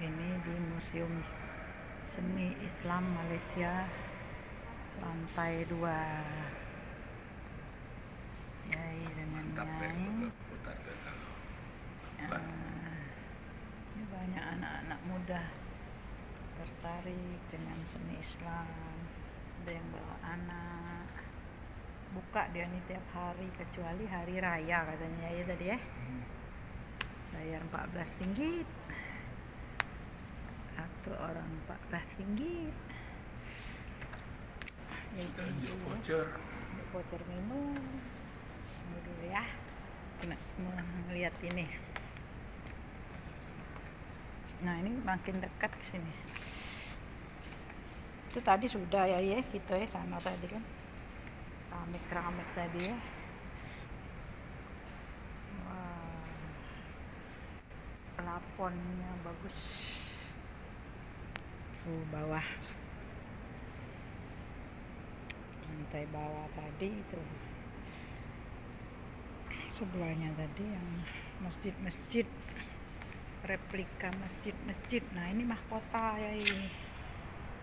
Ini di Museum Seni Islam Malaysia, lantai 2. Yai dengan Nyai. Ini banyak anak-anak muda tertarik dengan seni Islam. Ada yang bawa anak. Buka dia nih tiap hari kecuali hari raya katanya ya tadi ya. Bayar RM14. Satu orang RM14. Ini voucher minum. Ini dulu ya. Kena melihat ini. Nah, ini makin dekat ke sini. Itu tadi sudah ya kita ya sana tadi kan. Keramik tadi ya. Wah. Plafonnya bagus. Bawah. Lantai bawah tadi itu. Sebelahnya tadi yang masjid-masjid, replika masjid-masjid. Nah, ini mahkota ya ini.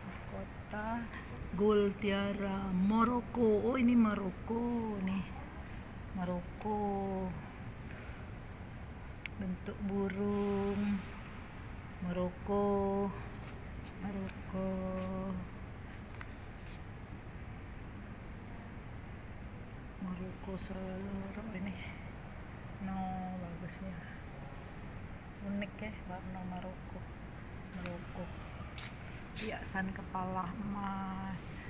Mahkota Gol Tiara Maroko. Oh, ini Maroko nih. Maroko. Bentuk burung. Maroko. Maroko seluruh ini. No, bagusnya. Unik ya warna Maroko. Hiasan kepala emas.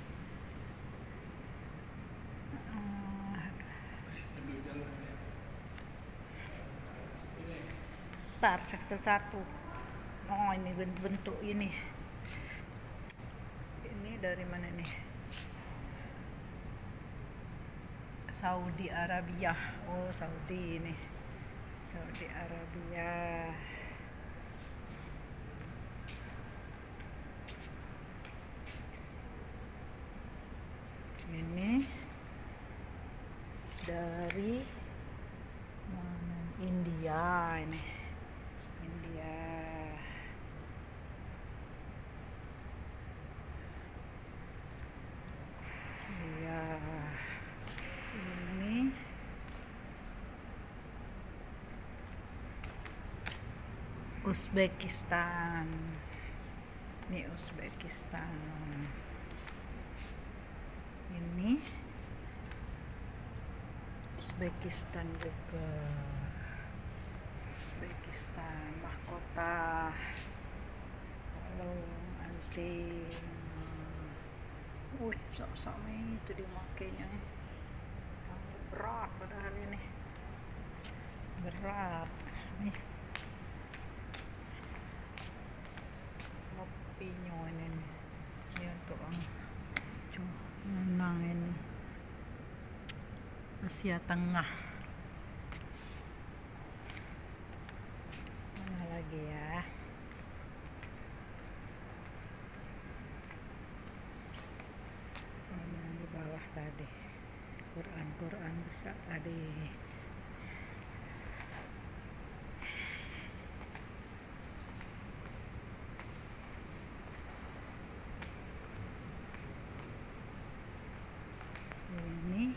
Ntar satu-satu. Oh, ini bentuk ini. Ini dari mana nih? Saudi Arabia. Oh, Saudi ini. Saudi Arabia. Ini dari mana? India ini. India. Ini Uzbekistan. Ini Uzbekistan. Ini Uzbekistan juga. Uzbekistan mahkota. Kalau anting. Sama itu dimakainya. Berat padahal ini. Berat. Nih. Kopinya ini. Ini untuk menang ini. Asia Tengah. Mana lagi ya? Di bawah tadi. Quran besar tadi. Ini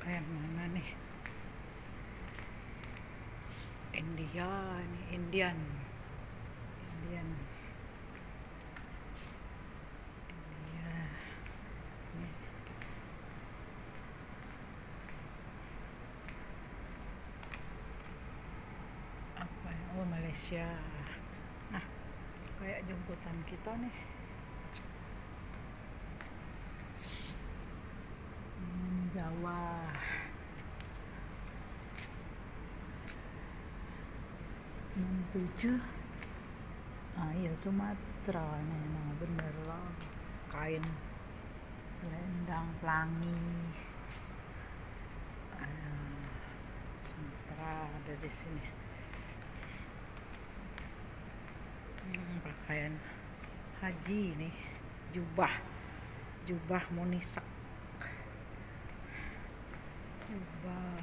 kayak mana nih? India ini Indian. India. Ini. Apa ya? Oh, Malaysia. Nah, kayak jemputan kita nih. Jawa. 67. Iya Sumatera nih. Nah, bener lah. Kain selendang pelangi. Sumatera ada di sini. Pakaian haji nih, jubah jubah munisak, jubah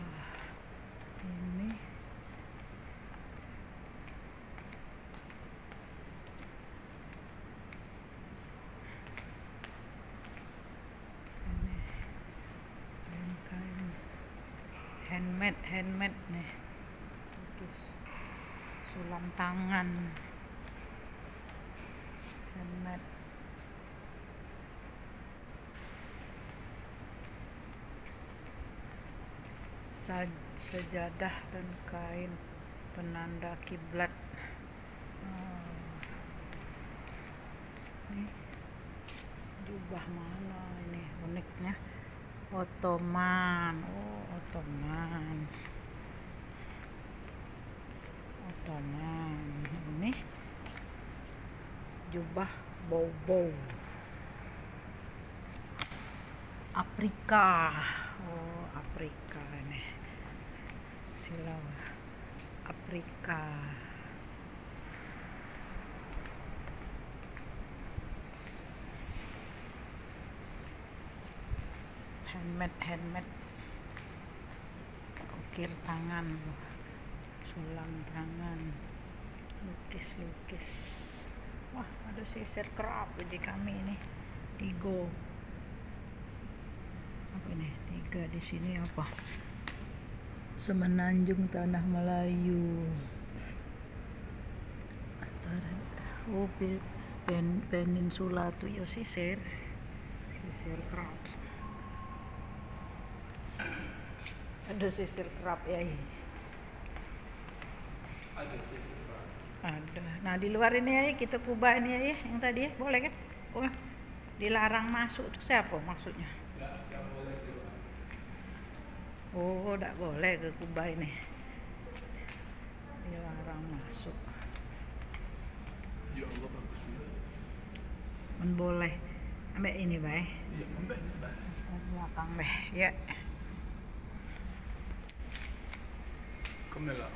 ini kain handmade nih, sulam tangan handmade, sejadah dan kain penanda kiblat. Ini jubah mana ini uniknya, Ottoman. Oh, Ottoman. Ini jubah bow Afrika. Oh, Afrika ini silau Afrika. Handmade ukir tangan, sulam tangan, lukis. Wah, ada sisir kerap di kami ini. Tiga apa ini? Tiga di sini apa? Semenanjung Tanah Melayu. Oh, peninsula tuh ya sisir kerap. Ada sisir kerap ya. Ada sisir kerap. Ada. Nah, di luar ini ya kita kubah ini ya yang tadi ya, boleh kan? Oh, dilarang masuk itu siapa maksudnya? Nggak boleh keluar. Oh, tidak boleh ke kubah ini. Dilarang masuk. Ya Allah, bagus juga. Men boleh. Ambil ini, Bay. Iya, ambil ini, Bay. Belakang, Bay. Ya. Kamera.